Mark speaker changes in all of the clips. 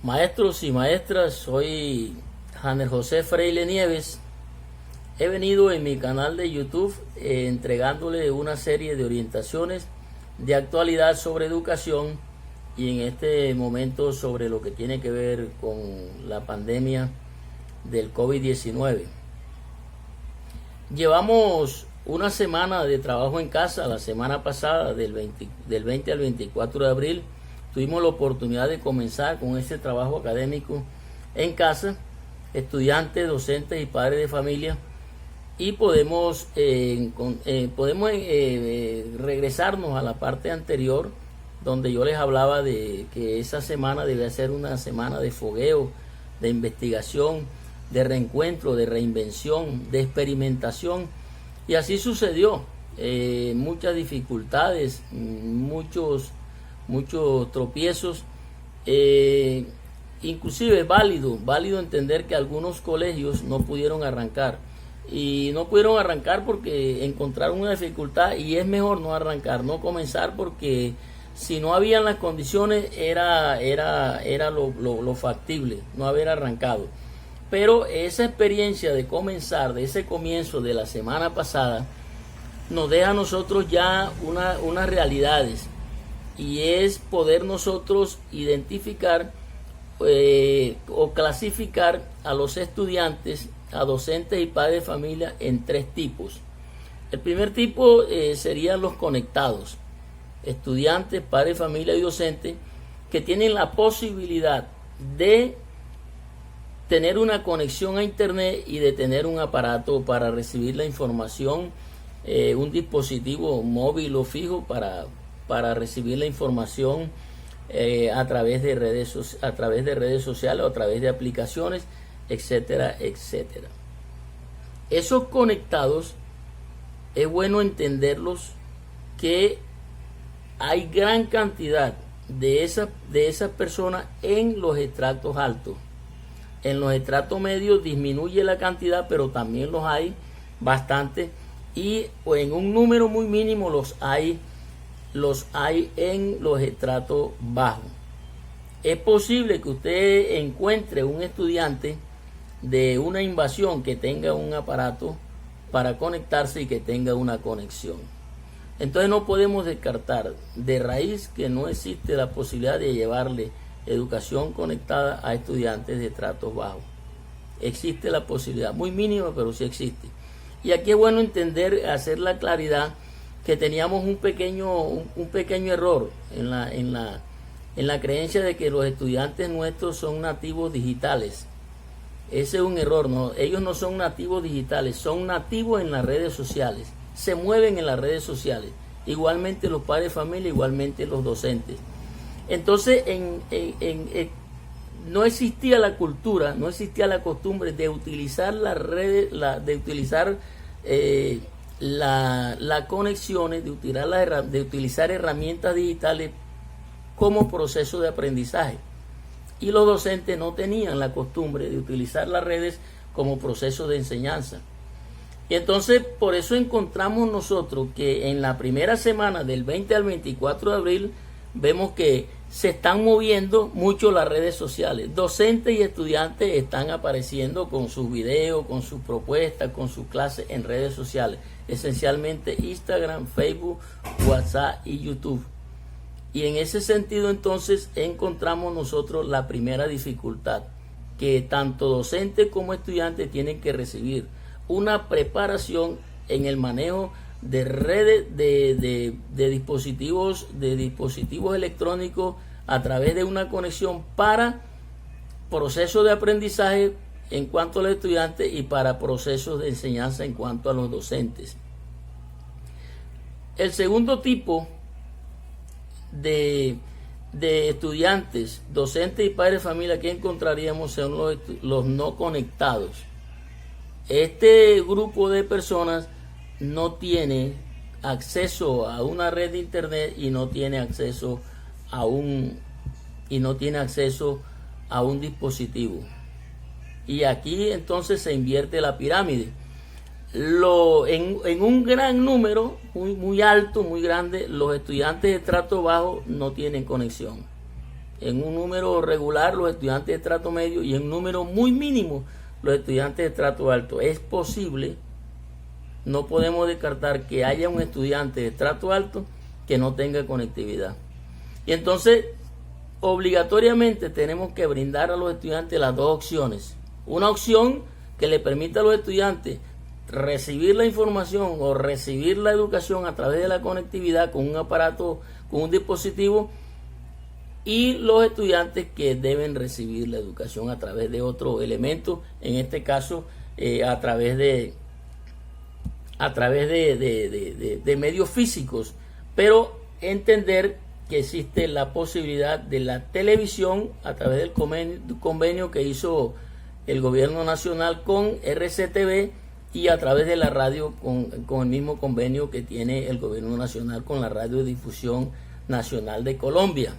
Speaker 1: Maestros y maestras, soy Janer José Freile Nieves. He venido en mi canal de YouTube entregándole una serie de orientaciones de actualidad sobre educación y en este momento sobre lo que tiene que ver con la pandemia del COVID-19. Llevamos una semana de trabajo en casa. La semana pasada, del 20 al 24 de abril, tuvimos la oportunidad de comenzar con este trabajo académico en casa, estudiantes, docentes y padres de familia, y podemos regresarnos a la parte anterior donde yo les hablaba de que esa semana debe ser una semana de fogueo, de investigación, de reencuentro, de reinvención, de experimentación, y así sucedió. Muchas dificultades, muchos tropiezos, inclusive es válido entender que algunos colegios no pudieron arrancar, y no pudieron arrancar porque encontraron una dificultad, y es mejor no arrancar, no comenzar, porque si no habían las condiciones era lo factible no haber arrancado. Pero esa experiencia de comenzar, de ese comienzo de la semana pasada, nos deja a nosotros ya unas realidades, y es poder nosotros identificar o clasificar a los estudiantes, a docentes y padres de familia en tres tipos. El primer tipo serían los conectados, estudiantes, padres de familia y docentes que tienen la posibilidad de tener una conexión a internet y de tener un aparato para recibir la información, un dispositivo móvil o fijo para recibir la información a través de redes sociales o a través de aplicaciones, etcétera, etcétera. Esos conectados, es bueno entenderlos que hay gran cantidad de esas personas en los estratos altos. En los estratos medios disminuye la cantidad, pero también los hay bastante, y en un número muy mínimo los hay en los estratos bajos. Es posible que usted encuentre un estudiante de una invasión que tenga un aparato para conectarse y que tenga una conexión. Entonces no podemos descartar de raíz que no existe la posibilidad de llevarle educación conectada a estudiantes de estratos bajos. Existe la posibilidad, muy mínima, pero sí existe. Y aquí es bueno entender, hacer la claridad, que teníamos un pequeño error en la creencia de que los estudiantes nuestros son nativos digitales. Ese es un error, no, ellos no son nativos digitales, son nativos en las redes sociales, se mueven en las redes sociales, igualmente los padres de familia, igualmente los docentes. Entonces no existía la cultura, no existía la costumbre de utilizar las redes, de utilizar las conexiones, de utilizar herramientas digitales como proceso de aprendizaje. Y los docentes no tenían la costumbre de utilizar las redes como proceso de enseñanza. Y entonces por eso encontramos nosotros que en la primera semana del 20 al 24 de abril vemos que se están moviendo mucho las redes sociales. Docentes y estudiantes están apareciendo con sus videos, con sus propuestas, con sus clases en redes sociales, esencialmente Instagram, Facebook, WhatsApp y YouTube. Y en ese sentido entonces encontramos nosotros la primera dificultad, que tanto docentes como estudiantes tienen que recibir una preparación en el manejo de redes de dispositivos electrónicos a través de una conexión para procesos de aprendizaje en cuanto a los estudiantes y para procesos de enseñanza en cuanto a los docentes. El segundo tipo de estudiantes, docentes y padres de familia que encontraríamos son los no conectados. Este grupo de personas no tiene acceso a una red de internet y no tiene acceso a un dispositivo. Y aquí entonces se invierte la pirámide. En un gran número, muy alto, muy grande, los estudiantes de estrato bajo no tienen conexión. en un número regular los estudiantes de estrato medio y en un número muy mínimo los estudiantes de estrato alto. Es posible, no podemos descartar que haya un estudiante de estrato alto que no tenga conectividad. Y entonces, obligatoriamente tenemos que brindar a los estudiantes las dos opciones. Una opción que le permita a los estudiantes recibir la información o recibir la educación a través de la conectividad con un aparato, con un dispositivo, y los estudiantes que deben recibir la educación a través de otro elemento, en este caso a través de medios físicos, pero entender que existe la posibilidad de la televisión a través del convenio que hizo el gobierno nacional con RCTV, y a través de la radio con el mismo convenio que tiene el gobierno nacional con la Radiodifusión Nacional de Colombia.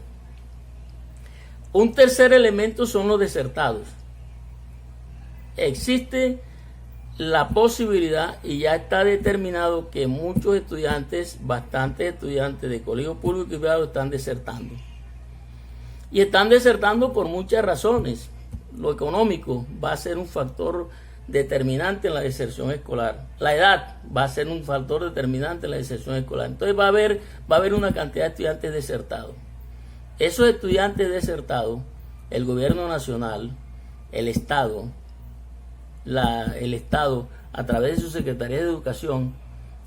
Speaker 1: Un tercer elemento son los desertados. Existe la posibilidad y ya está determinado que muchos estudiantes, bastantes estudiantes de colegios públicos y privados están desertando. Y están desertando por muchas razones. Lo económico va a ser un factor determinante en la deserción escolar. La edad va a ser un factor determinante en la deserción escolar. Entonces va a haber una cantidad de estudiantes desertados. Esos estudiantes desertados, el gobierno nacional, el Estado, a través de su Secretaría de Educación,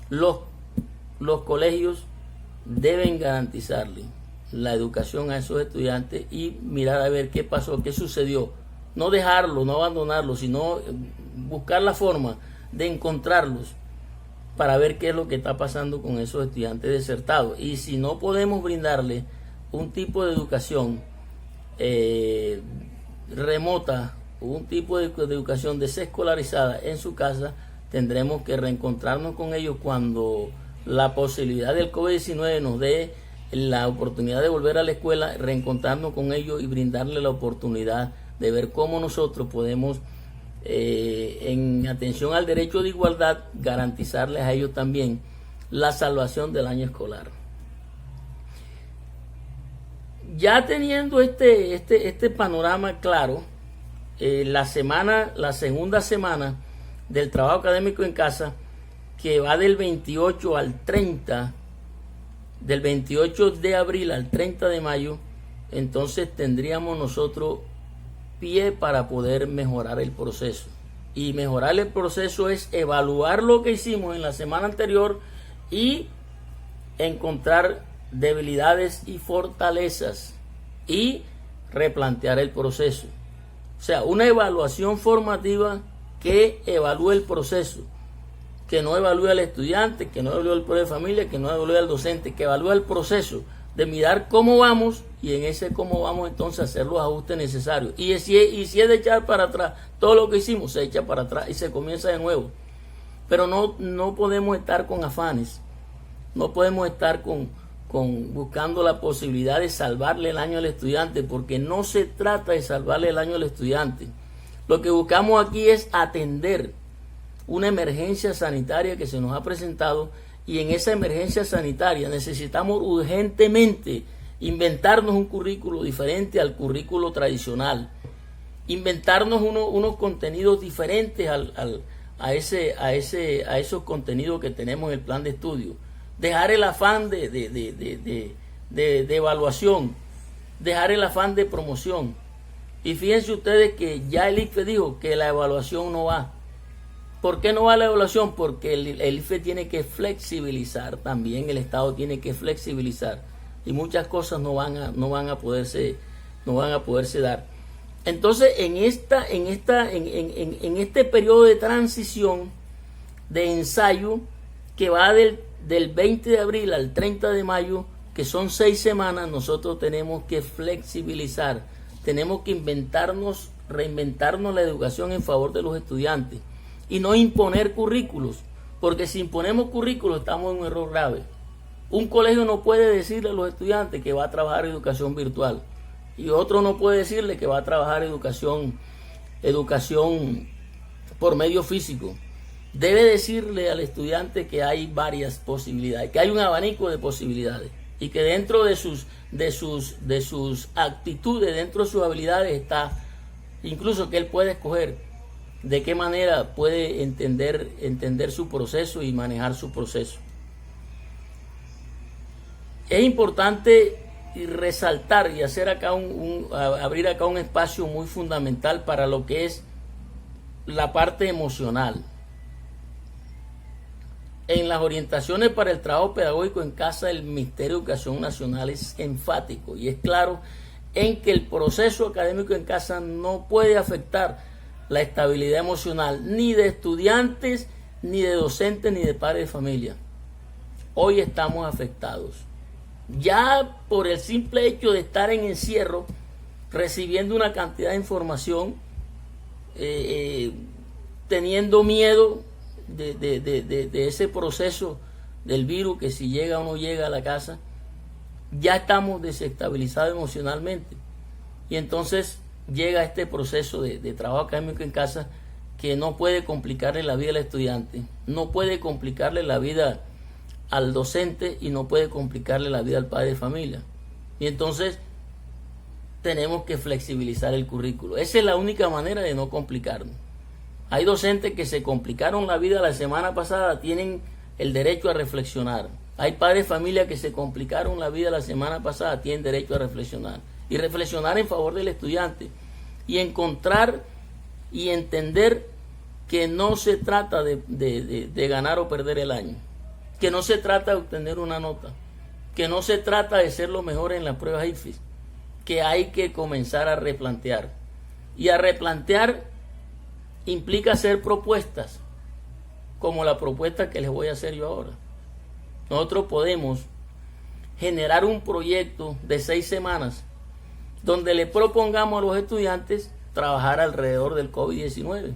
Speaker 1: los colegios deben garantizarle la educación a esos estudiantes y mirar a ver qué pasó, qué sucedió. No dejarlo, no abandonarlo, sino buscar la forma de encontrarlos para ver qué es lo que está pasando con esos estudiantes desertados. Y si no podemos brindarle un tipo de educación remota, un tipo de educación desescolarizada en su casa, tendremos que reencontrarnos con ellos cuando la posibilidad del COVID-19 nos dé la oportunidad de volver a la escuela, reencontrarnos con ellos y brindarle la oportunidad de ver cómo nosotros podemos, en atención al derecho de igualdad, garantizarles a ellos también la salvación del año escolar. Ya teniendo este panorama claro, la segunda semana del trabajo académico en casa, que va del 28 al 30, del 28 de abril al 30 de mayo, entonces tendríamos nosotros pie para poder mejorar el proceso. Y mejorar el proceso es evaluar lo que hicimos en la semana anterior y encontrar debilidades y fortalezas y replantear el proceso. O sea, una evaluación formativa que evalúe el proceso, que no evalúe al estudiante, que no evalúe al padre de familia, que no evalúe al docente, que evalúe el proceso de mirar cómo vamos, y en ese cómo vamos entonces hacer los ajustes necesarios. Y si es de echar para atrás todo lo que hicimos, se echa para atrás y se comienza de nuevo. Pero no podemos estar con afanes, no podemos estar buscando la posibilidad de salvarle el año al estudiante, porque no se trata de salvarle el año al estudiante. Lo que buscamos aquí es atender una emergencia sanitaria que se nos ha presentado, y en esa emergencia sanitaria necesitamos urgentemente inventarnos un currículo diferente al currículo tradicional, inventarnos unos contenidos diferentes a esos contenidos que tenemos en el plan de estudio, dejar el afán de evaluación, dejar el afán de promoción. Y fíjense ustedes que ya el ICFES dijo que la evaluación no va. ¿Por qué no va la evaluación? Porque el ICFES tiene que flexibilizar, también el Estado tiene que flexibilizar, y muchas cosas no van a poderse dar. Entonces, en este periodo de transición, de ensayo, que va del 20 de abril al 30 de mayo, que son 6 semanas, nosotros tenemos que flexibilizar, tenemos que reinventarnos la educación en favor de los estudiantes y no imponer currículos, porque si imponemos currículos estamos en un error grave. Un colegio no puede decirle a los estudiantes que va a trabajar educación virtual, y otro no puede decirle que va a trabajar educación por medio físico. Debe decirle al estudiante que hay varias posibilidades, que hay un abanico de posibilidades, y que dentro de sus actitudes, dentro de sus habilidades está incluso que él puede escoger de qué manera puede entender su proceso y manejar su proceso. Es importante resaltar y hacer acá abrir acá un espacio muy fundamental para lo que es la parte emocional. En las orientaciones para el trabajo pedagógico en casa, el Ministerio de Educación Nacional es enfático y es claro en que el proceso académico en casa no puede afectar la estabilidad emocional ni de estudiantes, ni de docentes, ni de padres de familia. Hoy estamos afectados. Ya por el simple hecho de estar en encierro, recibiendo una cantidad de información, teniendo miedo de ese proceso del virus, que si llega o no llega a la casa, ya estamos desestabilizados emocionalmente. Y entonces llega este proceso de trabajo académico en casa que no puede complicarle la vida al estudiante, no puede complicarle la vida al docente y no puede complicarle la vida al padre de familia. Y entonces tenemos que flexibilizar el currículo. Esa es la única manera de no complicarnos. Hay docentes que se complicaron la vida la semana pasada, tienen el derecho a reflexionar. Hay padres de familia que se complicaron la vida la semana pasada, tienen derecho a reflexionar. Y reflexionar en favor del estudiante. Y encontrar y entender que no se trata de ganar o perder el año. Que no se trata de obtener una nota. Que no se trata de ser lo mejor en las pruebas ICFES. Que hay que comenzar a replantear. Y a replantear implica hacer propuestas, como la propuesta que les voy a hacer yo ahora. Nosotros podemos generar un proyecto de 6 semanas donde le propongamos a los estudiantes trabajar alrededor del COVID-19.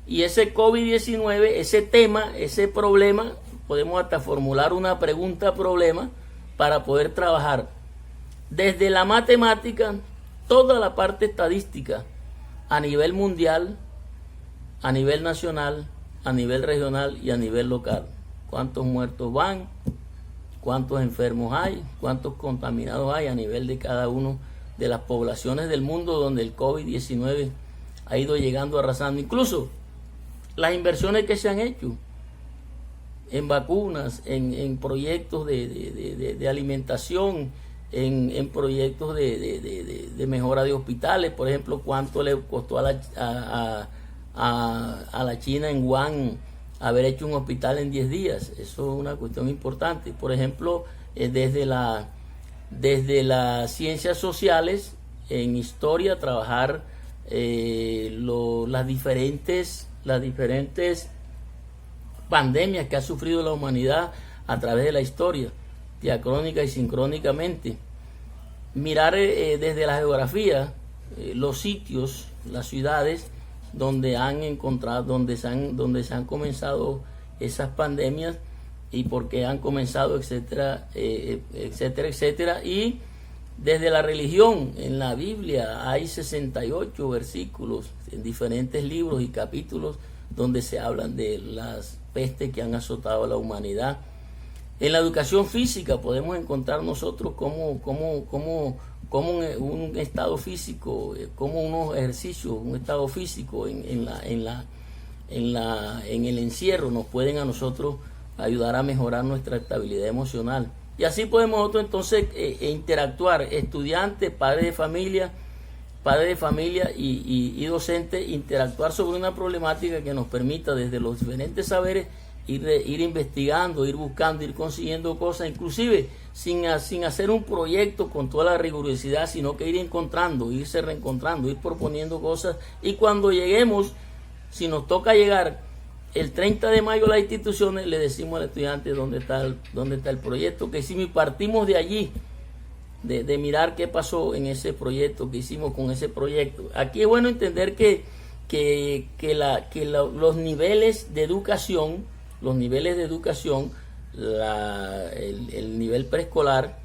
Speaker 1: Y ese COVID-19, ese tema, ese problema, podemos hasta formular una pregunta-problema para poder trabajar desde la matemática, toda la parte estadística, a nivel mundial, a nivel nacional, a nivel regional y a nivel local. ¿Cuántos muertos van? ¿Cuántos enfermos hay? ¿Cuántos contaminados hay a nivel de cada una de las poblaciones del mundo donde el COVID-19 ha ido llegando, arrasando? Incluso las inversiones que se han hecho en vacunas, en proyectos de alimentación, en proyectos de mejora de hospitales. Por ejemplo, cuánto le costó a la China en Wuhan haber hecho un hospital en 10 días. Eso es una cuestión importante. Por ejemplo, desde las ciencias sociales, en historia, trabajar las diferentes pandemias que ha sufrido la humanidad a través de la historia, diacrónica y sincrónicamente. Mirar desde la geografía los sitios, las ciudades donde han encontrado, donde se han comenzado esas pandemias y por qué han comenzado, etcétera, etcétera, etcétera. Y desde la religión, en la Biblia hay 68 versículos en diferentes libros y capítulos donde se hablan de las pestes que han azotado a la humanidad. En la educación física podemos encontrar nosotros cómo un estado físico, como unos ejercicios, un estado físico en el encierro nos pueden a nosotros ayudar a mejorar nuestra estabilidad emocional. Y así podemos nosotros entonces interactuar, estudiantes, padres de familia y docentes, interactuar sobre una problemática que nos permita desde los diferentes saberes ir investigando, ir buscando, ir consiguiendo cosas, inclusive sin hacer un proyecto con toda la rigurosidad, sino que ir encontrando, irse reencontrando, ir proponiendo cosas. Y cuando lleguemos, si nos toca llegar el 30 de mayo a las instituciones, le decimos al estudiante dónde está el proyecto que hicimos, y partimos de allí, de mirar qué pasó en ese proyecto, que hicimos con ese proyecto. Aquí es bueno entender que los niveles de educación, el nivel preescolar,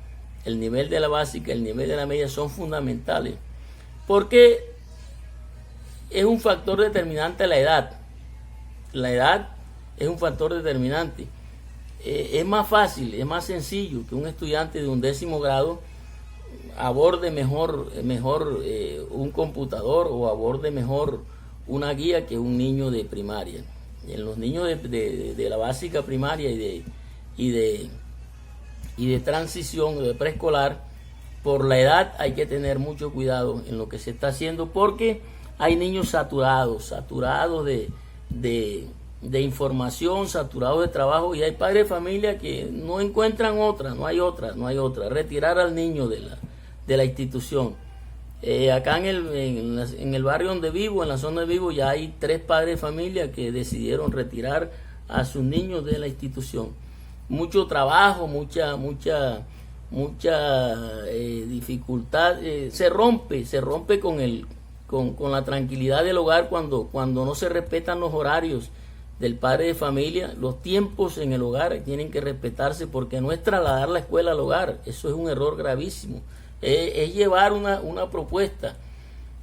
Speaker 1: el nivel de la básica, el nivel de la media son fundamentales, porque es un factor determinante la edad. La edad es un factor determinante. es más fácil, es más sencillo que un estudiante de un 10º grado aborde mejor un computador o aborde mejor una guía que un niño de primaria. En los niños de la básica primaria y de transición de preescolar, por la edad hay que tener mucho cuidado en lo que se está haciendo, porque hay niños saturados de información, saturados de trabajo, y hay padres de familia que no encuentran otra, no hay otra, retirar al niño de la institución. Acá en el barrio donde vivo, en la zona donde vivo, ya hay 3 padres de familia que decidieron retirar a sus niños de la institución. Mucho trabajo, mucha dificultad, se rompe con la tranquilidad del hogar cuando no se respetan los horarios del padre de familia. Los tiempos en el hogar tienen que respetarse, porque no es trasladar la escuela al hogar, eso es un error gravísimo. Es llevar una propuesta,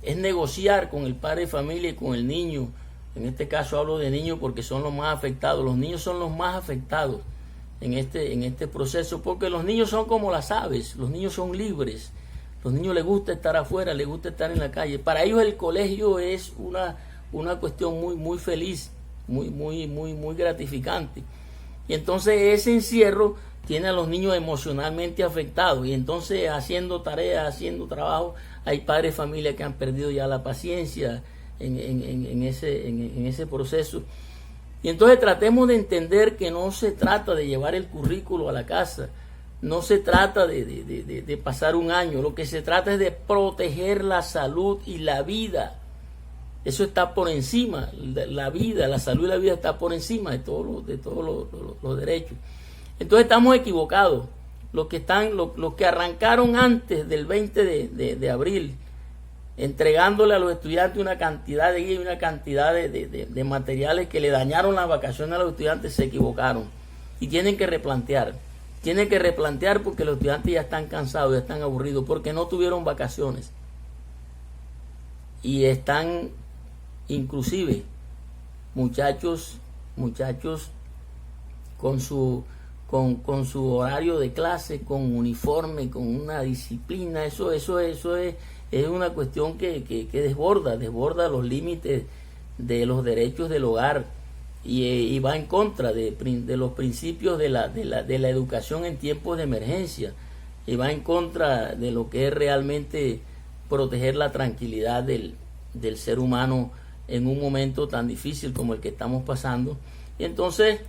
Speaker 1: es negociar con el padre de familia y con el niño. En este caso hablo de niños porque son los más afectados. Los niños son los más afectados en este proceso, porque los niños son como las aves, los niños son libres. Los niños les gusta estar afuera, les gusta estar en la calle. Para ellos el colegio es una cuestión muy feliz, muy gratificante. Y entonces ese encierro tiene a los niños emocionalmente afectados, y entonces haciendo tareas, haciendo trabajo, hay padres de familia que han perdido ya la paciencia en ese proceso. Y entonces tratemos de entender que no se trata de llevar el currículo a la casa, no se trata de pasar un año, lo que se trata es de proteger la salud y la vida. Eso está por encima, la vida, la salud y la vida está por encima de todos los derechos. Entonces estamos equivocados. Los que arrancaron antes del 20 de abril, entregándole a los estudiantes una cantidad de guías y una cantidad de materiales que le dañaron las vacaciones a los estudiantes, se equivocaron. Y tienen que replantear porque los estudiantes ya están cansados, ya están aburridos, porque no tuvieron vacaciones. Y están inclusive muchachos con su horario de clase, con uniforme, con una disciplina. Eso es una cuestión que desborda los límites de los derechos del hogar, y va en contra de los principios de la educación en tiempos de emergencia, y va en contra de lo que es realmente proteger la tranquilidad del ser humano en un momento tan difícil como el que estamos pasando. Y entonces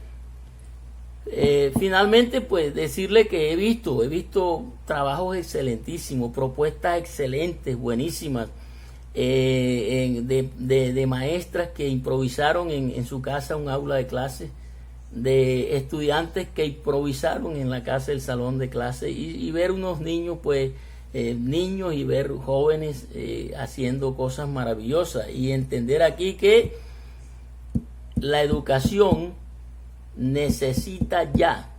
Speaker 1: finalmente, pues decirle que he visto trabajos excelentísimos, propuestas excelentes, buenísimas, de maestras que improvisaron en su casa un aula de clase, de estudiantes que improvisaron en la casa el salón de clase, y ver unos niños, pues niños, y ver jóvenes haciendo cosas maravillosas, y entender aquí que la educación necesita ya,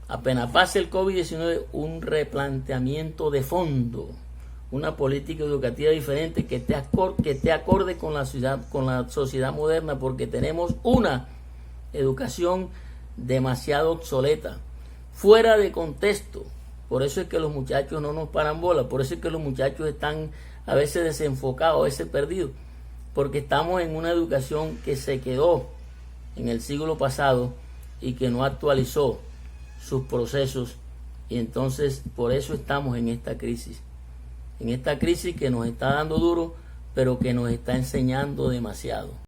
Speaker 1: apenas pase el COVID-19, un replanteamiento de fondo, una política educativa diferente que esté acorde con la sociedad moderna, porque tenemos una educación demasiado obsoleta, fuera de contexto. Por eso es que los muchachos no nos paran bola, por eso es que los muchachos están a veces desenfocados, a veces perdidos, porque estamos en una educación que se quedó en el siglo pasado y que no actualizó sus procesos, y entonces por eso estamos en esta crisis que nos está dando duro, pero que nos está enseñando demasiado.